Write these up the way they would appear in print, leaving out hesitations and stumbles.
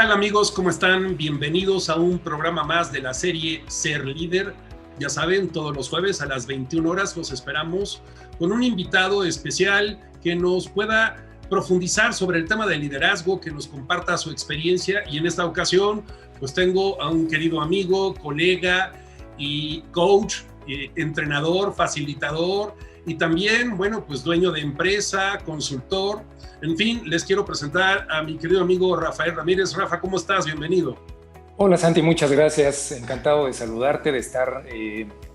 tal amigos? ¿Cómo están? Bienvenidos a un programa más de la serie Ser Líder. Ya saben, todos los jueves a las 21 horas los esperamos con un invitado especial que nos pueda profundizar sobre el tema del liderazgo, que nos comparta su experiencia. Y en esta ocasión, pues tengo a un querido amigo, colega y coach, entrenador, facilitador y también, bueno, pues dueño de empresa, consultor. En fin, les quiero presentar a mi querido amigo Rafael Ramírez. Rafa, ¿cómo estás? Bienvenido. Hola Santi, muchas gracias. Encantado de saludarte, de estar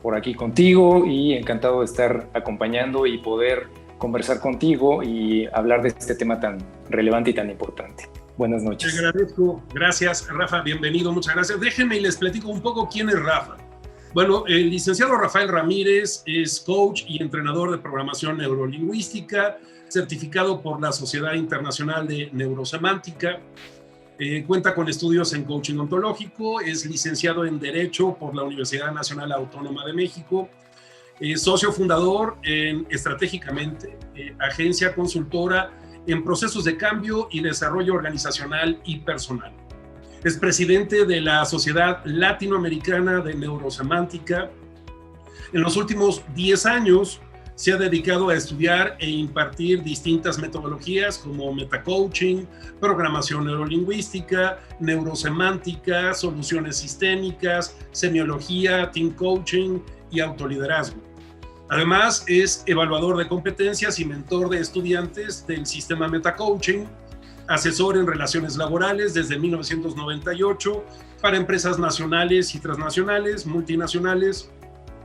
por aquí contigo y encantado de estar acompañando y poder conversar contigo y hablar de este tema tan relevante y tan importante. Buenas noches. Te agradezco. Gracias, Rafa. Bienvenido. Muchas gracias. Déjenme y les platico un poco quién es Rafa. Bueno, el licenciado Rafael Ramírez es coach y entrenador de programación neurolingüística, certificado por la Sociedad Internacional de Neurosemántica. Cuenta con estudios en coaching ontológico, es licenciado en Derecho por la Universidad Nacional Autónoma de México, socio fundador en Estratégicamente, agencia consultora en procesos de cambio y desarrollo organizacional y personal. Es presidente de la Sociedad Latinoamericana de Neurosemántica. En los últimos 10 años se ha dedicado a estudiar e impartir distintas metodologías como metacoaching, programación neurolingüística, neurosemántica, soluciones sistémicas, semiología, team coaching y autoliderazgo. Además, es evaluador de competencias y mentor de estudiantes del sistema metacoaching, asesor en relaciones laborales desde 1998 para empresas nacionales y transnacionales, multinacionales,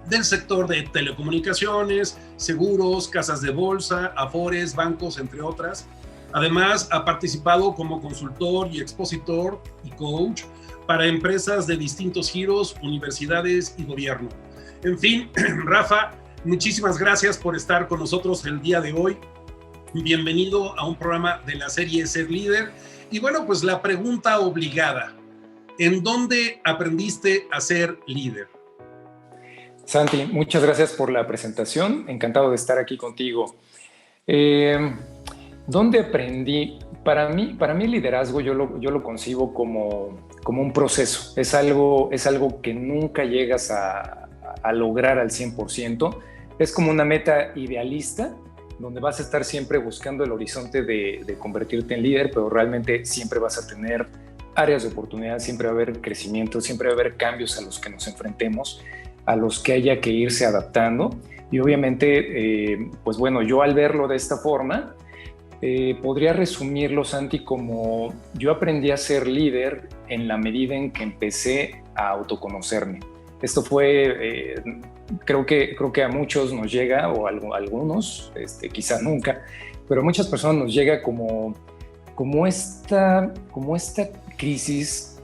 del sector de telecomunicaciones, seguros, casas de bolsa, afores, bancos, entre otras. Además, ha participado como consultor y expositor y coach para empresas de distintos giros, universidades y gobierno. En fin, Rafa, muchísimas gracias por estar con nosotros el día de hoy. Bienvenido a un programa de la serie Ser Líder. Y bueno, pues la pregunta obligada, ¿en dónde aprendiste a ser líder? Santi, muchas gracias por la presentación. Encantado de estar aquí contigo. ¿Dónde aprendí? Para mí el liderazgo yo lo concibo como un proceso. Es algo que nunca llegas a lograr al 100%. Es como una meta idealista, donde vas a estar siempre buscando el horizonte de convertirte en líder, pero realmente siempre vas a tener áreas de oportunidad, siempre va a haber crecimiento, siempre va a haber cambios a los que nos enfrentemos, a los que haya que irse adaptando. Y obviamente, pues bueno, yo al verlo de esta forma, podría resumirlo, Santi, como yo aprendí a ser líder en la medida en que empecé a autoconocerme. Esto fue, creo que a muchos nos llega, o a algunos, quizá nunca, pero a muchas personas nos llega como esta crisis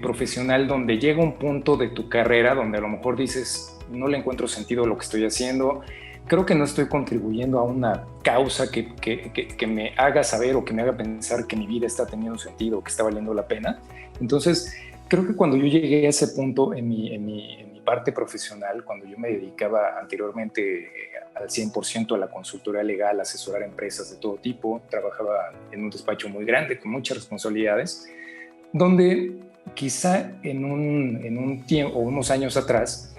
profesional, donde llega un punto de tu carrera donde a lo mejor dices, no le encuentro sentido a lo que estoy haciendo, creo que no estoy contribuyendo a una causa que me haga saber o que me haga pensar que mi vida está teniendo sentido, que está valiendo la pena. Entonces, creo que cuando yo llegué a ese punto en mi parte profesional, cuando yo me dedicaba anteriormente al 100% a la consultoría legal, a asesorar empresas de todo tipo, trabajaba en un despacho muy grande con muchas responsabilidades, donde quizá en un tiempo o unos años atrás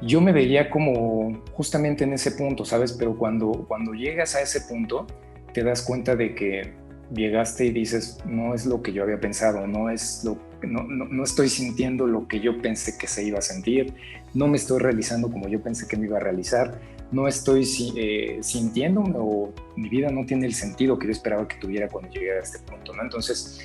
yo me veía como justamente en ese punto, ¿sabes? Pero cuando llegas a ese punto te das cuenta de que llegaste y dices, no es lo que yo había pensado, no estoy sintiendo lo que yo pensé que se iba a sentir, no me estoy realizando como yo pensé que me iba a realizar, no estoy sintiéndome, o mi vida no tiene el sentido que yo esperaba que tuviera cuando llegué a este punto, ¿no? Entonces,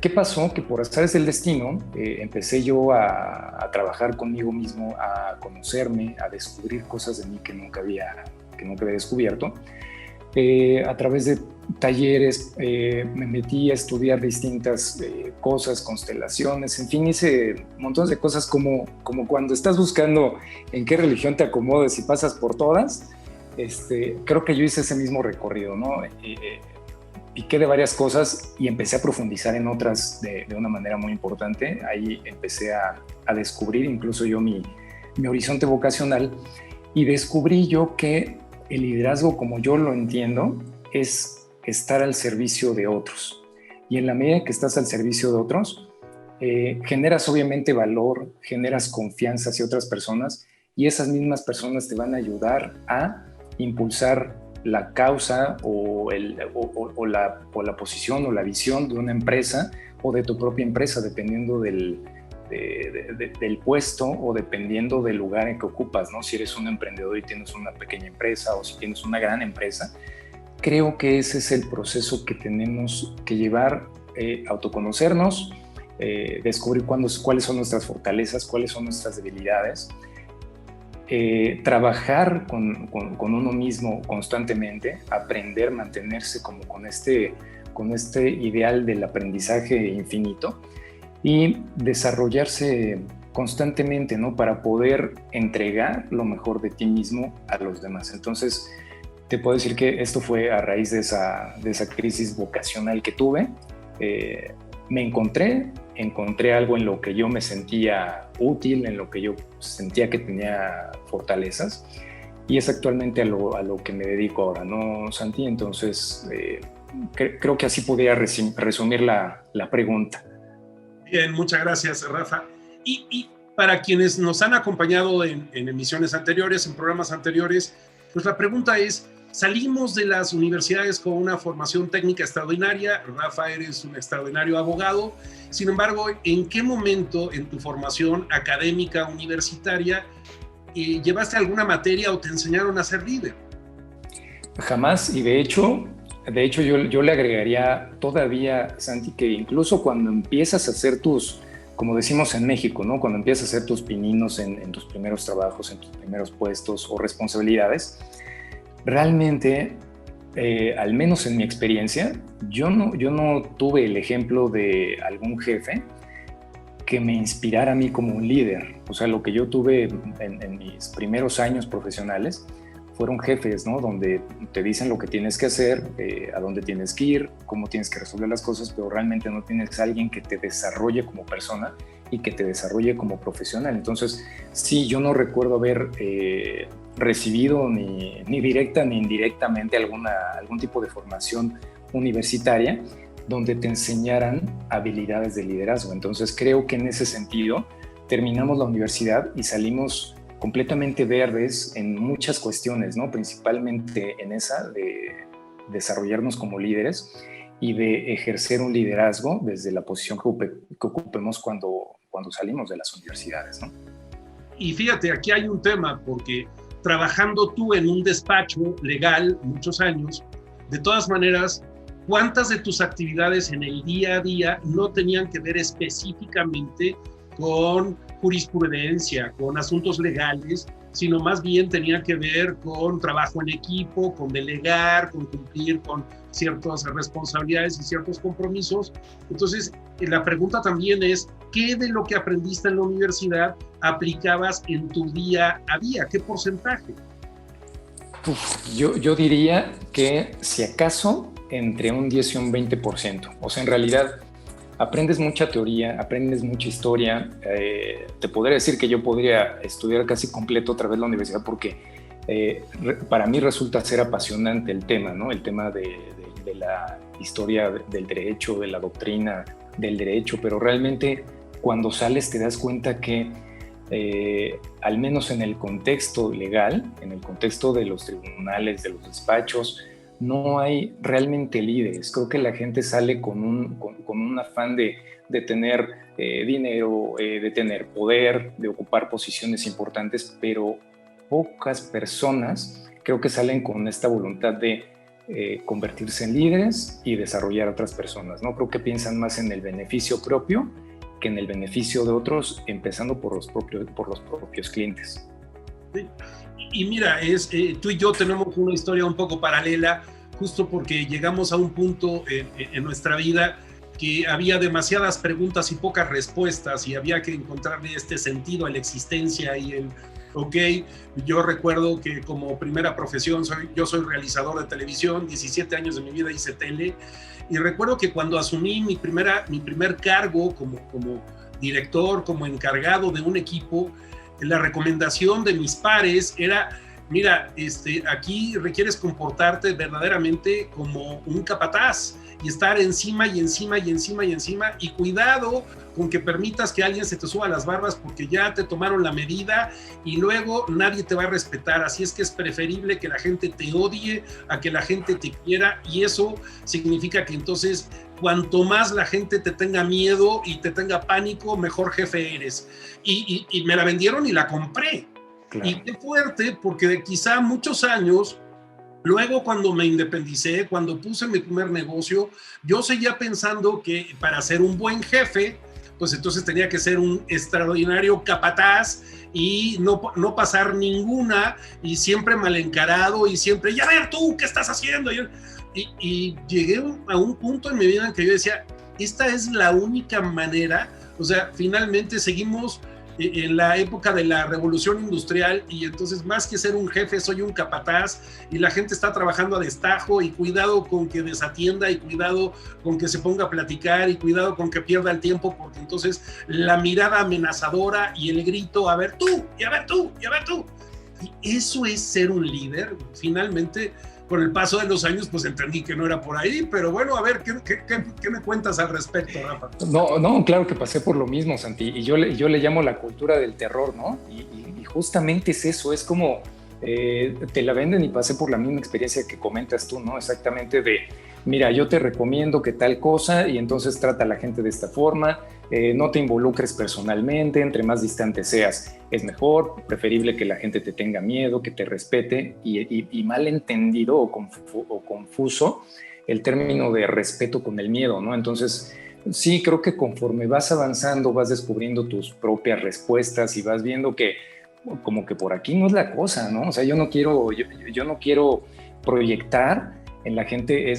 ¿qué pasó? Que por azares del destino empecé yo a trabajar conmigo mismo, a conocerme, a descubrir cosas de mí que nunca había descubierto. A través de talleres me metí a estudiar distintas cosas, constelaciones, en fin, hice montones de cosas como cuando estás buscando en qué religión te acomodes y pasas por todas. Creo que yo hice ese mismo recorrido, ¿no? Piqué de varias cosas y empecé a profundizar en otras de una manera muy importante. Ahí empecé a descubrir incluso yo mi horizonte vocacional, y descubrí yo que el liderazgo, como yo lo entiendo, es estar al servicio de otros. y en la medida que estás al servicio de otros, generas obviamente valor, generas confianza hacia otras personas y esas mismas personas te van a ayudar a impulsar la causa o la posición o la visión de una empresa o de tu propia empresa, dependiendo del puesto o dependiendo del lugar en que ocupas, ¿no? Si eres un emprendedor y tienes una pequeña empresa o si tienes una gran empresa, creo que ese es el proceso que tenemos que llevar, autoconocernos, descubrir cuáles son nuestras fortalezas, cuáles son nuestras debilidades, trabajar con uno mismo constantemente, aprender, mantenerse como con este ideal del aprendizaje infinito y desarrollarse constantemente, ¿no? Para poder entregar lo mejor de ti mismo a los demás. Entonces, te puedo decir que esto fue a raíz de esa crisis vocacional que tuve. Me encontré algo en lo que yo me sentía útil, en lo que yo sentía que tenía fortalezas, y es actualmente a lo que me dedico ahora, ¿no, Santi? Entonces, creo que así podría resumir la pregunta. Bien, muchas gracias, Rafa. Y para quienes nos han acompañado en emisiones anteriores, en programas anteriores, pues la pregunta es, salimos de las universidades con una formación técnica extraordinaria. Rafa, eres un extraordinario abogado. Sin embargo, ¿en qué momento en tu formación académica universitaria llevaste alguna materia o te enseñaron a ser líder? Jamás, y de hecho yo le agregaría todavía, Santi, que incluso cuando empiezas a hacer como decimos en México, ¿no? Cuando empiezas a hacer tus pininos en tus primeros trabajos, en tus primeros puestos o responsabilidades, realmente, al menos en mi experiencia, yo no tuve el ejemplo de algún jefe que me inspirara a mí como un líder. O sea, lo que yo tuve en mis primeros años profesionales fueron jefes, ¿no? Donde te dicen lo que tienes que hacer, a dónde tienes que ir, cómo tienes que resolver las cosas, pero realmente no tienes a alguien que te desarrolle como persona y que te desarrolle como profesional. Entonces, sí, yo no recuerdo haber recibido ni directa ni indirectamente algún tipo de formación universitaria donde te enseñaran habilidades de liderazgo. Entonces, creo que en ese sentido terminamos la universidad y salimos completamente verdes en muchas cuestiones, ¿no? Principalmente en esa de desarrollarnos como líderes y de ejercer un liderazgo desde la posición que ocupemos cuando salimos de las universidades, ¿no? Y fíjate, aquí hay un tema, porque trabajando tú en un despacho legal muchos años, de todas maneras, ¿cuántas de tus actividades en el día a día no tenían que ver específicamente con jurisprudencia, con asuntos legales, sino más bien tenía que ver con trabajo en equipo, con delegar, con cumplir con ciertas responsabilidades y ciertos compromisos? Entonces, la pregunta también es, ¿qué de lo que aprendiste en la universidad aplicabas en tu día a día? ¿Qué porcentaje? Yo diría que, si acaso, entre un 10 y un 20%. O sea, en realidad, aprendes mucha teoría, aprendes mucha historia. Te podría decir que yo podría estudiar casi completo otra vez la universidad porque para mí resulta ser apasionante el tema, ¿no? El tema de la historia del derecho, de la doctrina del derecho, pero realmente cuando sales te das cuenta que al menos en el contexto legal, en el contexto de los tribunales, de los despachos, no hay realmente líderes. Creo que la gente sale con un afán de tener dinero, de tener poder, de ocupar posiciones importantes, pero pocas personas creo que salen con esta voluntad de convertirse en líderes y desarrollar a otras personas, ¿no? Creo que piensan más en el beneficio propio que en el beneficio de otros, empezando por los propios clientes. Sí. Y mira, tú y yo tenemos una historia un poco paralela, justo porque llegamos a un punto en nuestra vida que había demasiadas preguntas y pocas respuestas, y había que encontrarle este sentido a la existencia y yo recuerdo que como primera profesión yo soy realizador de televisión, 17 años de mi vida hice tele, y recuerdo que cuando asumí mi primer cargo como director, como encargado de un equipo, la recomendación de mis pares era, mira, aquí requieres comportarte verdaderamente como un capataz, y estar encima y encima y encima y encima, y cuidado con que permitas que alguien se te suba las barbas porque ya te tomaron la medida y luego nadie te va a respetar. Así es que es preferible que la gente te odie a que la gente te quiera, y eso significa que entonces cuanto más la gente te tenga miedo y te tenga pánico, mejor jefe eres. Y me la vendieron y la compré. Claro. Y qué fuerte, porque quizá muchos años, luego cuando me independicé, cuando puse mi primer negocio, yo seguía pensando que para ser un buen jefe, pues entonces tenía que ser un extraordinario capataz y no pasar ninguna, y siempre mal encarado, y siempre, ya ver tú, ¿qué estás haciendo? Y llegué a un punto en mi vida en que yo decía, esta es la única manera. O sea, finalmente seguimos en la época de la revolución industrial, y entonces más que ser un jefe soy un capataz, y la gente está trabajando a destajo, y cuidado con que desatienda, y cuidado con que se ponga a platicar, y cuidado con que pierda el tiempo, porque entonces la mirada amenazadora y el grito, a ver tú, y a ver tú, y a ver tú. Y eso es ser un líder. Finalmente, con el paso de los años, pues entendí que no era por ahí, pero bueno, a ver, ¿qué me cuentas al respecto, Rafa? No, claro que pasé por lo mismo, Santi, y yo le llamo la cultura del terror, ¿no? Y justamente es eso, es como te la venden, y pasé por la misma experiencia que comentas tú, ¿no? Exactamente de, mira, yo te recomiendo que tal cosa, y entonces trata a la gente de esta forma, no te involucres personalmente, entre más distante seas es mejor, preferible que la gente te tenga miedo, que te respete, y mal entendido o confuso el término de respeto con el miedo, ¿no? Entonces, sí, creo que conforme vas avanzando, vas descubriendo tus propias respuestas y vas viendo que como que por aquí no es la cosa, ¿no? O sea, yo no quiero proyectar en la gente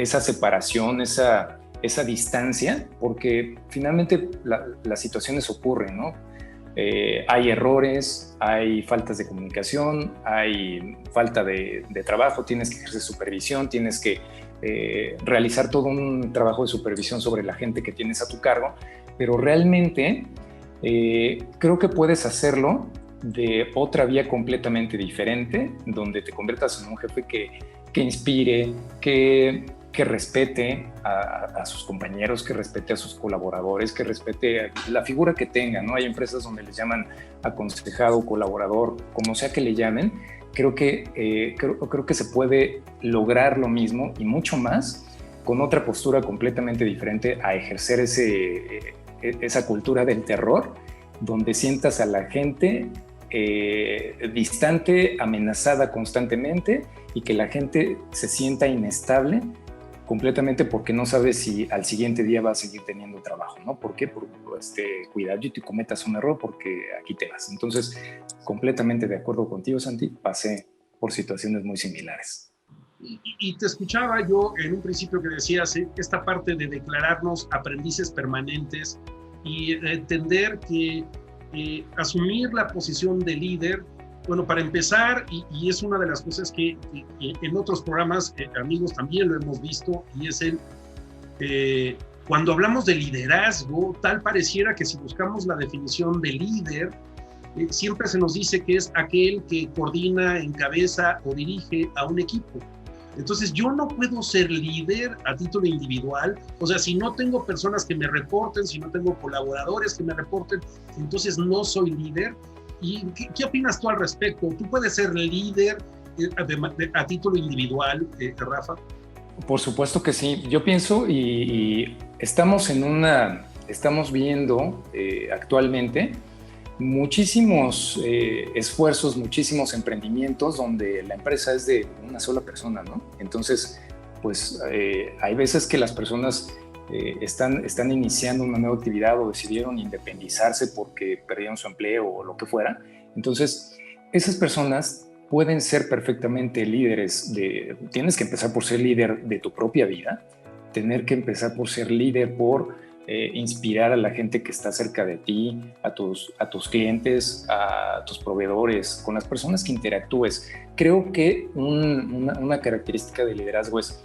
esa separación, esa distancia, porque finalmente las situaciones ocurren, ¿no? Hay errores, hay faltas de comunicación, hay falta de trabajo, tienes que ejercer supervisión, tienes que realizar todo un trabajo de supervisión sobre la gente que tienes a tu cargo, pero realmente creo que puedes hacerlo de otra vía completamente diferente, donde te conviertas en un jefe que inspire, que respete a sus compañeros, que respete a sus colaboradores, que respete la figura que tenga, ¿no? Hay empresas donde les llaman aconsejado, colaborador, como sea que le llamen. Creo que se puede lograr lo mismo y mucho más con otra postura completamente diferente a ejercer esa cultura del terror, donde sientas a la gente distante, amenazada constantemente, y que la gente se sienta inestable completamente porque no sabe si al siguiente día va a seguir teniendo trabajo, ¿no? ¿Por qué? Por cuidado y te cometas un error, porque aquí te vas. Entonces, completamente de acuerdo contigo, Santi, pasé por situaciones muy similares. Y te escuchaba yo en un principio que decías esta parte de declararnos aprendices permanentes y entender que asumir la posición de líder, bueno, para empezar, y es una de las cosas que en otros programas, amigos, también lo hemos visto, y es cuando hablamos de liderazgo, tal pareciera que si buscamos la definición de líder, siempre se nos dice que es aquel que coordina, encabeza o dirige a un equipo. Entonces, yo no puedo ser líder a título individual. O sea, si no tengo personas que me reporten, si no tengo colaboradores que me reporten, entonces no soy líder. ¿Y qué opinas tú al respecto? ¿Tú puedes ser líder a título individual, Rafa? Por supuesto que sí. Yo pienso y estamos viendo actualmente muchísimos esfuerzos, muchísimos emprendimientos donde la empresa es de una sola persona, ¿no? Entonces, pues hay veces que las personas están iniciando una nueva actividad o decidieron independizarse porque perdieron su empleo o lo que fuera. Entonces, esas personas pueden ser perfectamente líderes tienes que empezar por ser líder de tu propia vida, tener que empezar por ser líder por inspirar a la gente que está cerca de ti, a tus clientes, a tus proveedores, con las personas que interactúes. Creo que una característica del liderazgo es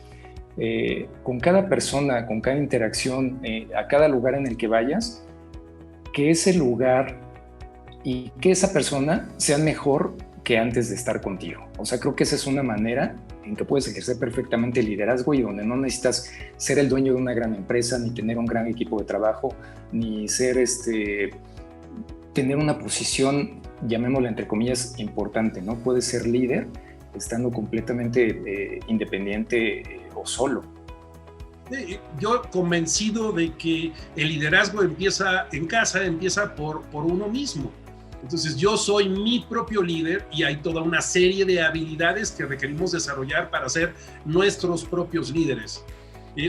con cada persona, con cada interacción, a cada lugar en el que vayas, que ese lugar y que esa persona sea mejor que antes de estar contigo. O sea, creo que esa es una manera en que puedes ejercer perfectamente el liderazgo y donde no necesitas ser el dueño de una gran empresa, ni tener un gran equipo de trabajo, ni ser tener una posición, llamémosla entre comillas, importante, ¿no? Puedes ser líder estando completamente independiente o solo. Yo convencido de que el liderazgo empieza en casa, empieza por uno mismo. Entonces yo soy mi propio líder y hay toda una serie de habilidades que requerimos desarrollar para ser nuestros propios líderes.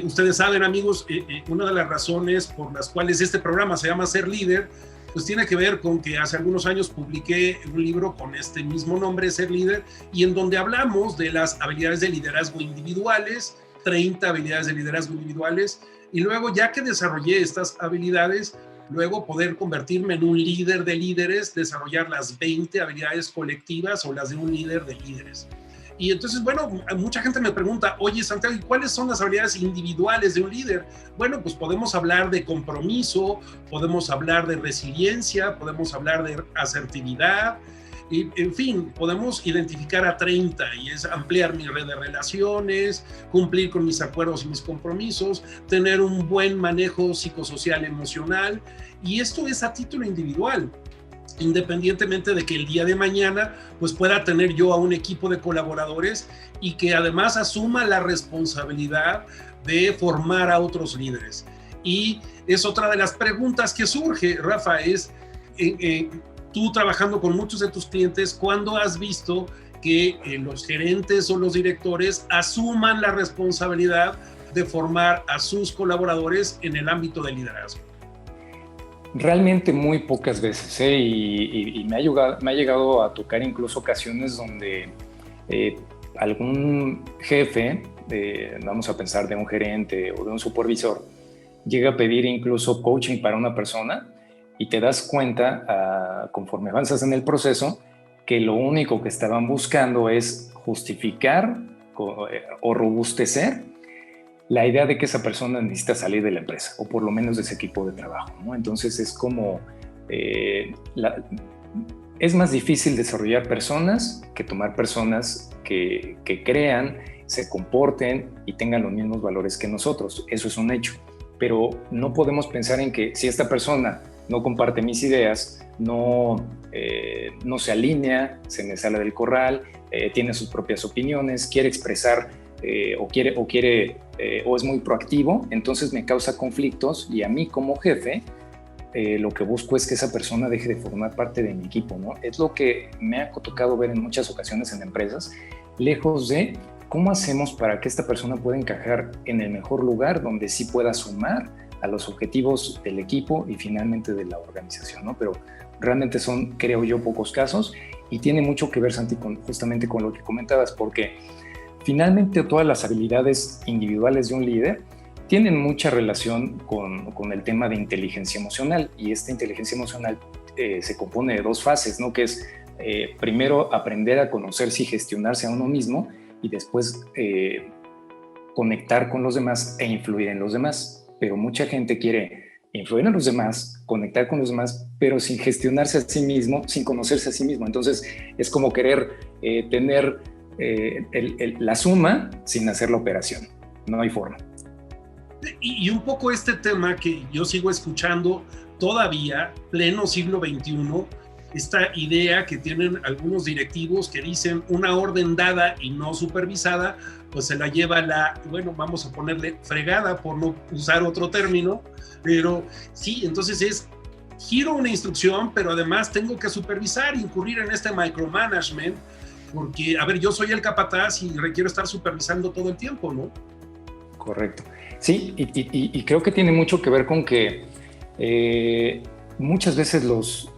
Ustedes saben, amigos, una de las razones por las cuales este programa se llama Ser Líder, pues tiene que ver con que hace algunos años publiqué un libro con este mismo nombre, Ser Líder, y en donde hablamos de las habilidades de liderazgo individuales, 30 habilidades de liderazgo individuales, y luego ya que desarrollé estas habilidades, luego poder convertirme en un líder de líderes, desarrollar las 20 habilidades colectivas o las de un líder de líderes. Y entonces, bueno, mucha gente me pregunta, oye, Santiago, ¿y cuáles son las habilidades individuales de un líder? Bueno, pues podemos hablar de compromiso, podemos hablar de resiliencia, podemos hablar de asertividad, y, en fin, podemos identificar a 30 y es ampliar mi red de relaciones, cumplir con mis acuerdos y mis compromisos, tener un buen manejo psicosocial emocional, y esto es a título individual, independientemente de que el día de mañana pues pueda tener yo a un equipo de colaboradores y que además asuma la responsabilidad de formar a otros líderes. Y es otra de las preguntas que surge, Rafa, es tú trabajando con muchos de tus clientes, ¿cuándo has visto que los gerentes o los directores asuman la responsabilidad de formar a sus colaboradores en el ámbito del liderazgo? Realmente muy pocas veces, y me ha llegado a tocar incluso ocasiones donde algún jefe, vamos a pensar de un gerente o de un supervisor, llega a pedir incluso coaching para una persona y te das cuenta, conforme avanzas en el proceso, que lo único que estaban buscando es justificar o robustecer la idea de que esa persona necesita salir de la empresa, o por lo menos de ese equipo de trabajo, ¿no? Entonces es como, es más difícil desarrollar personas que tomar personas que crean, se comporten y tengan los mismos valores que nosotros. Eso es un hecho. Pero no podemos pensar en que si esta persona no comparte mis ideas, no se alinea, se me sale del corral, tiene sus propias opiniones, quiere expresar o es muy proactivo, entonces me causa conflictos y a mí como jefe lo que busco es que esa persona deje de formar parte de mi equipo, ¿no? Es lo que me ha tocado ver en muchas ocasiones en empresas, lejos de cómo hacemos para que esta persona pueda encajar en el mejor lugar donde sí pueda sumar a los objetivos del equipo y finalmente de la organización, ¿no? Pero realmente son, creo yo, pocos casos y tiene mucho que ver, Santi, justamente con lo que comentabas, porque finalmente todas las habilidades individuales de un líder tienen mucha relación con el tema de inteligencia emocional, y esta inteligencia emocional se compone de dos fases, ¿no? Que es primero aprender a conocerse y gestionarse a uno mismo y después conectar con los demás e influir en los demás. Pero mucha gente quiere influir en los demás, conectar con los demás, pero sin gestionarse a sí mismo, sin conocerse a sí mismo. Entonces es como querer tener la suma sin hacer la operación. No hay forma. Y un poco este tema que yo sigo escuchando todavía, pleno siglo XXI, esta idea que tienen algunos directivos que dicen una orden dada y no supervisada, pues se la lleva bueno, vamos a ponerle fregada por no usar otro término, pero sí, entonces es giro una instrucción, pero además tengo que supervisar, incurrir en este micromanagement, porque, a ver, yo soy el capataz y requiero estar supervisando todo el tiempo, ¿no? Correcto. Sí, y creo que tiene mucho que ver con que muchas veces los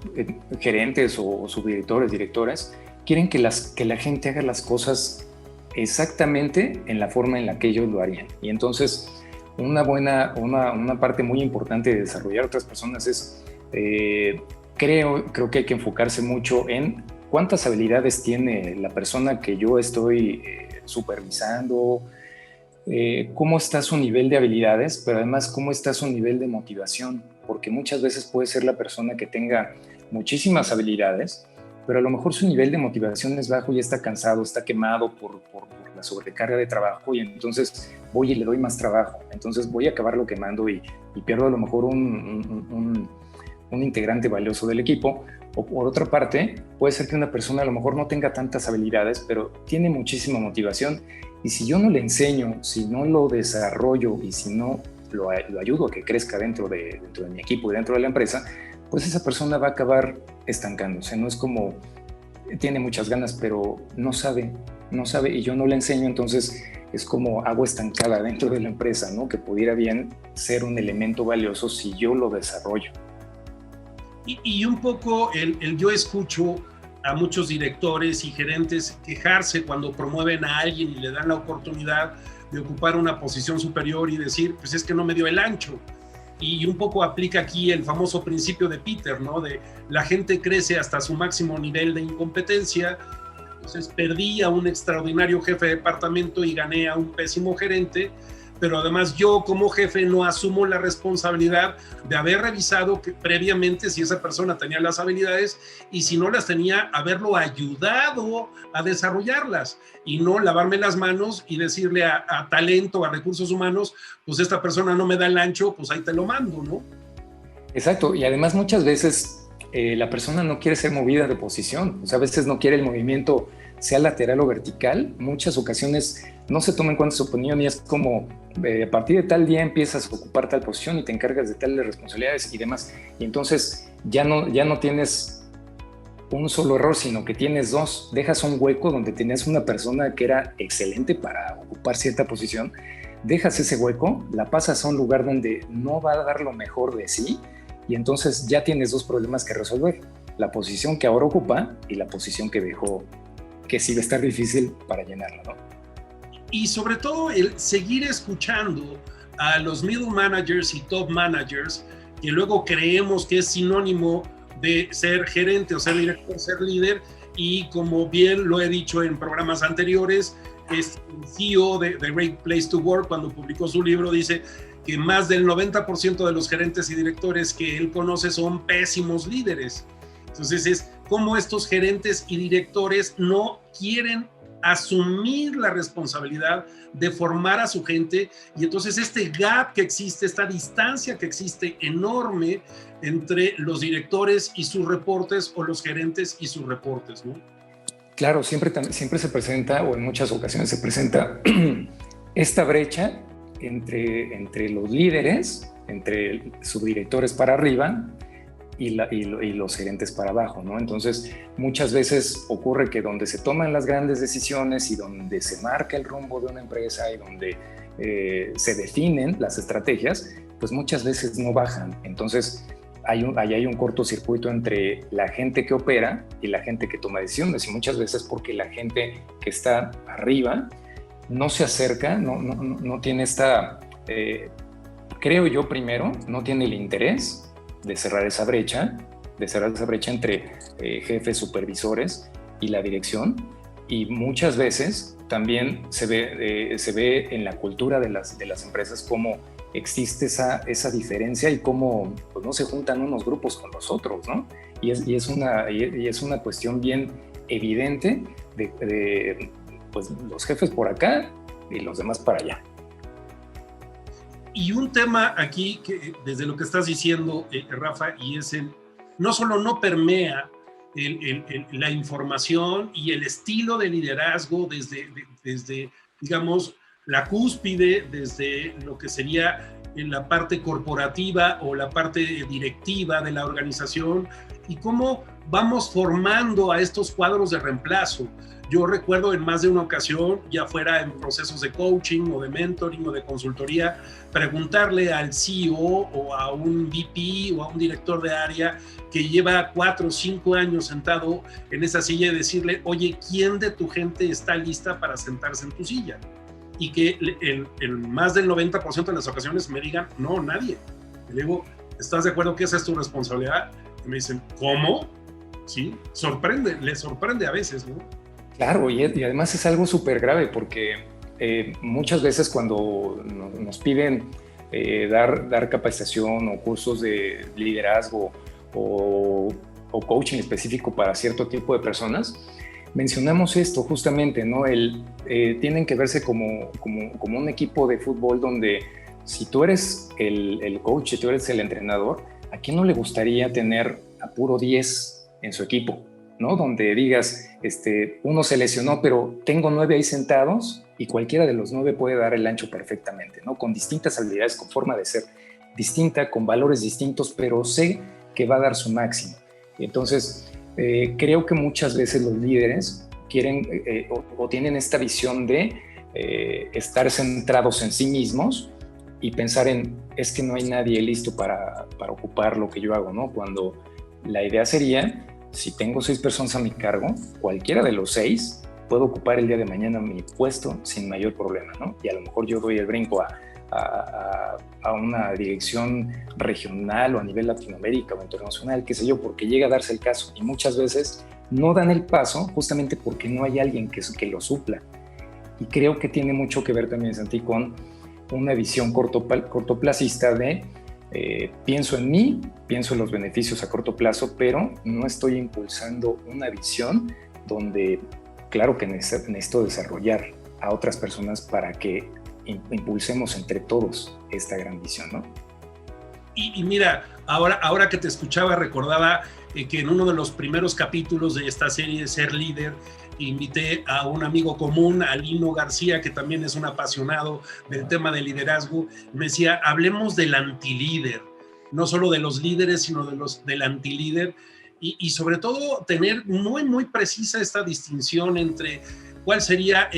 gerentes o subdirectores, directoras, quieren que la gente haga las cosas exactamente en la forma en la que ellos lo harían. Y entonces, una parte muy importante de desarrollar otras personas es, creo que hay que enfocarse mucho en cuántas habilidades tiene la persona que yo estoy supervisando, cómo está su nivel de habilidades, pero además cómo está su nivel de motivación, porque muchas veces puede ser la persona que tenga muchísimas habilidades, pero a lo mejor su nivel de motivación es bajo y está cansado, está quemado por la sobrecarga de trabajo, y entonces voy y le doy más trabajo, entonces voy a acabarlo quemando y pierdo a lo mejor un integrante valioso del equipo. O por otra parte, puede ser que una persona a lo mejor no tenga tantas habilidades, pero tiene muchísima motivación, y si yo no le enseño, si no lo desarrollo y si no lo ayudo a que crezca dentro de mi equipo y dentro de la empresa, pues esa persona va a acabar estancándose. No es como, tiene muchas ganas, pero no sabe y yo no le enseño, entonces es como agua estancada dentro de la empresa, ¿no? Que pudiera bien ser un elemento valioso si yo lo desarrollo. Y un poco yo escucho a muchos directores y gerentes quejarse cuando promueven a alguien y le dan la oportunidad de ocupar una posición superior y decir, pues es que no me dio el ancho. Y un poco aplica aquí el famoso principio de Peter, ¿no? De la gente crece hasta su máximo nivel de incompetencia. Entonces perdí a un extraordinario jefe de departamento y gané a un pésimo gerente, pero además yo como jefe no asumo la responsabilidad de haber revisado previamente si esa persona tenía las habilidades, y si no las tenía, haberlo ayudado a desarrollarlas, y no lavarme las manos y decirle a talento, a recursos humanos, pues esta persona no me da el ancho, pues ahí te lo mando, ¿no? Exacto, y además muchas veces la persona no quiere ser movida de posición, o sea, a veces no quiere el movimiento, sea lateral o vertical. Muchas ocasiones no se toma en cuenta su opinión y es como, a partir de tal día empiezas a ocupar tal posición y te encargas de tales responsabilidades y demás. Y entonces ya no tienes un solo error, sino que tienes dos. Dejas un hueco donde tenías una persona que era excelente para ocupar cierta posición, dejas ese hueco, la pasas a un lugar donde no va a dar lo mejor de sí, y entonces ya tienes dos problemas que resolver: la posición que ahora ocupa y la posición que dejó, que sí va a estar difícil para llenarla, ¿no? Y sobre todo el seguir escuchando a los middle managers y top managers, que luego creemos que es sinónimo de ser gerente o ser director, ser líder, y como bien lo he dicho en programas anteriores, es el CEO de Great Place to Work, cuando publicó su libro, dice que más del 90% de los gerentes y directores que él conoce son pésimos líderes. Entonces es como estos gerentes y directores no quieren asumir la responsabilidad de formar a su gente, y entonces este gap que existe, esta distancia que existe enorme entre los directores y sus reportes, o los gerentes y sus reportes, ¿no? Claro, siempre se presenta, o en muchas ocasiones se presenta esta brecha entre los líderes, entre subdirectores para arriba y los gerentes para abajo, ¿no? Entonces, muchas veces ocurre que donde se toman las grandes decisiones y donde se marca el rumbo de una empresa y donde se definen las estrategias, pues muchas veces no bajan. Entonces, ahí hay un cortocircuito entre la gente que opera y la gente que toma decisiones, y muchas veces porque la gente que está arriba no se acerca, no tiene esta, creo yo primero, no tiene el interés de cerrar esa brecha entre jefes, supervisores y la dirección. Y muchas veces también se ve en la cultura de las empresas cómo existe esa diferencia y cómo pues, no se juntan unos grupos con los otros, ¿no? Y es una cuestión bien evidente de pues, los jefes por acá y los demás para allá. Y un tema aquí, que desde lo que estás diciendo, Rafa, y es no solo no permea la información y el estilo de liderazgo desde, digamos, la cúspide, desde lo que sería en la parte corporativa o la parte directiva de la organización, y cómo vamos formando a estos cuadros de reemplazo. Yo recuerdo en más de una ocasión, ya fuera en procesos de coaching o de mentoring o de consultoría, preguntarle al CEO o a un VP o a un director de área que lleva 4 o 5 años sentado en esa silla y decirle, oye, ¿quién de tu gente está lista para sentarse en tu silla? Y que el más del 90% de las ocasiones me digan, no, nadie. Y le digo, ¿estás de acuerdo que esa es tu responsabilidad? Y me dicen, ¿cómo? Sí, les sorprende a veces, ¿no? Claro, y además es algo súper grave porque muchas veces cuando nos piden dar capacitación o cursos de liderazgo o o coaching específico para cierto tipo de personas, mencionamos esto justamente, ¿no? Tienen que verse como un equipo de fútbol donde si tú eres el coach y tú eres el entrenador, ¿a quién no le gustaría tener a puro 10 en su equipo? ¿No? Donde digas, uno se lesionó, pero tengo 9 ahí sentados y cualquiera de los 9 puede dar el ancho perfectamente, ¿no? Con distintas habilidades, con forma de ser distinta, con valores distintos, pero sé que va a dar su máximo. Entonces, creo que muchas veces los líderes quieren o tienen esta visión de estar centrados en sí mismos y pensar es que no hay nadie listo para ocupar lo que yo hago, ¿no? Cuando la idea sería, si tengo 6 personas a mi cargo, cualquiera de los 6 puedo ocupar el día de mañana mi puesto sin mayor problema, ¿no? Y a lo mejor yo doy el brinco a una dirección regional o a nivel Latinoamérica o internacional, qué sé yo, porque llega a darse el caso. Y muchas veces no dan el paso justamente porque no hay alguien que lo supla. Y creo que tiene mucho que ver también, Santi, con una visión cortoplacista de pienso en mí, pienso en los beneficios a corto plazo, pero no estoy impulsando una visión donde, claro que necesito desarrollar a otras personas para que impulsemos entre todos esta gran visión, ¿no? Y mira, ahora que te escuchaba, recordaba que en uno de los primeros capítulos de esta serie de Ser Líder, invité a un amigo común, a Lino García, que también es un apasionado del tema de liderazgo. Me decía, hablemos del antilíder, no solo de los líderes, sino del antilíder, y sobre todo tener muy, muy precisa esta distinción entre cuál sería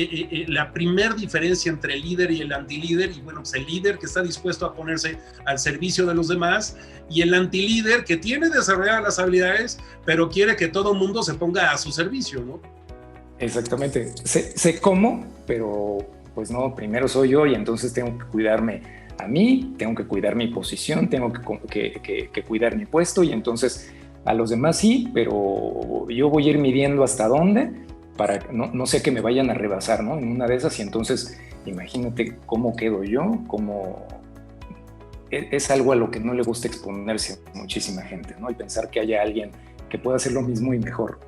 la primer diferencia entre el líder y el antilíder. Y bueno, pues el líder que está dispuesto a ponerse al servicio de los demás, y el antilíder que tiene desarrolladas las habilidades, pero quiere que todo el mundo se ponga a su servicio, ¿no? Exactamente. Sé cómo, pero pues no, primero soy yo y entonces tengo que cuidarme a mí, tengo que cuidar mi posición, tengo que cuidar mi puesto, y entonces a los demás sí, pero yo voy a ir midiendo hasta dónde para no sé que me vayan a rebasar, ¿no? En una de esas, y entonces imagínate cómo quedo yo, es algo a lo que no le gusta exponerse a muchísima gente, ¿no? Y pensar que haya alguien que pueda hacer lo mismo y mejor.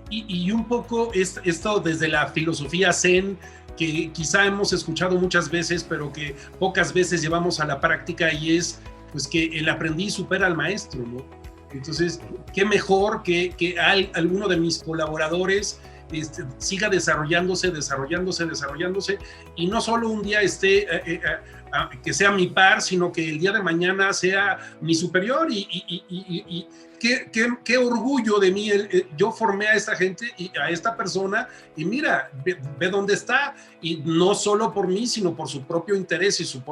Y un poco esto desde la filosofía Zen, que quizá hemos escuchado muchas veces, pero que pocas veces llevamos a la práctica, y es pues que el aprendiz supera al maestro, ¿no? Entonces, qué mejor que alguno de mis colaboradores siga desarrollándose, y no solo un día que sea mi par, sino que el día de mañana sea mi superior, y qué orgullo de mí. Yo formé a esta gente y a esta persona, y mira, ve dónde está, y no solo por mí, sino por su propio interés y su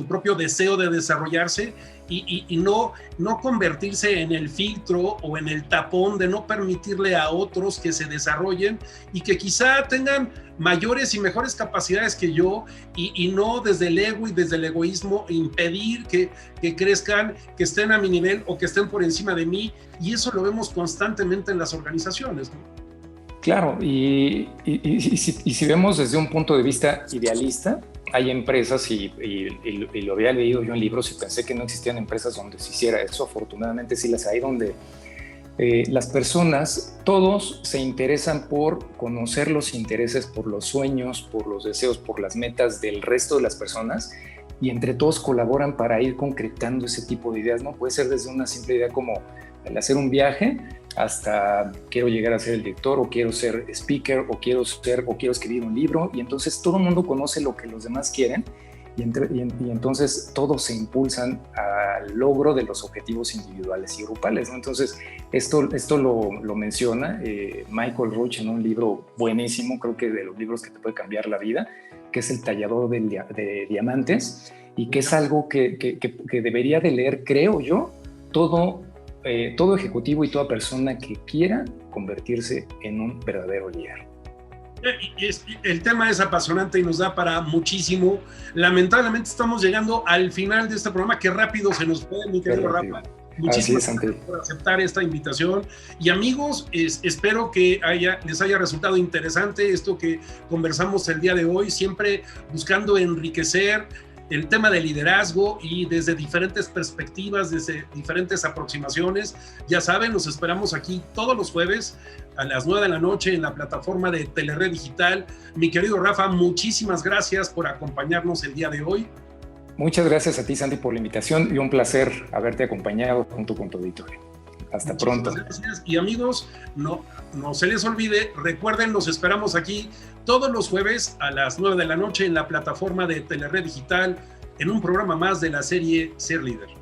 propio deseo de desarrollarse, y no convertirse en el filtro o en el tapón de no permitirle a otros que se desarrollen y que quizá tengan mayores y mejores capacidades que yo, y no desde el ego y desde el egoísmo impedir que crezcan, que estén a mi nivel o que estén por encima de mí. Y eso lo vemos constantemente en las organizaciones, ¿no? Claro, y si vemos desde un punto de vista idealista, hay empresas, y lo había leído yo en libros y pensé que no existían empresas donde se hiciera eso. Afortunadamente sí las hay, donde las personas, todos se interesan por conocer los intereses, por los sueños, por los deseos, por las metas del resto de las personas, y entre todos colaboran para ir concretando ese tipo de ideas, ¿no? Puede ser desde una simple idea como el hacer un viaje, hasta quiero llegar a ser el director, o quiero ser speaker, o quiero escribir un libro, y entonces todo el mundo conoce lo que los demás quieren, y entonces todos se impulsan al logro de los objetivos individuales y grupales, ¿no? Entonces esto lo menciona Michael Roach en un libro buenísimo, creo que de los libros que te puede cambiar la vida, que es El tallador de diamantes, y que es algo que debería de leer, creo yo, todo ejecutivo y toda persona que quiera convertirse en un verdadero líder. El tema es apasionante y nos da para muchísimo. Lamentablemente estamos llegando al final de este programa. Qué rápido se nos fue, mi querido Rafa. Muchísimas gracias por aceptar esta invitación. Y amigos, espero que les haya resultado interesante esto que conversamos el día de hoy, siempre buscando enriquecer el tema de liderazgo y desde diferentes perspectivas, desde diferentes aproximaciones. Ya saben, los esperamos aquí todos los jueves a las 9 de la noche en la plataforma de Telered Digital. Mi querido Rafa, muchísimas gracias por acompañarnos el día de hoy. Muchas gracias a ti, Sandy, por la invitación y un placer haberte acompañado junto con tu auditorio. Hasta pronto. Gracias. Y amigos, no se les olvide, recuerden, los esperamos aquí todos los jueves a las 9 de la noche en la plataforma de Telered Digital en un programa más de la serie Ser Líder.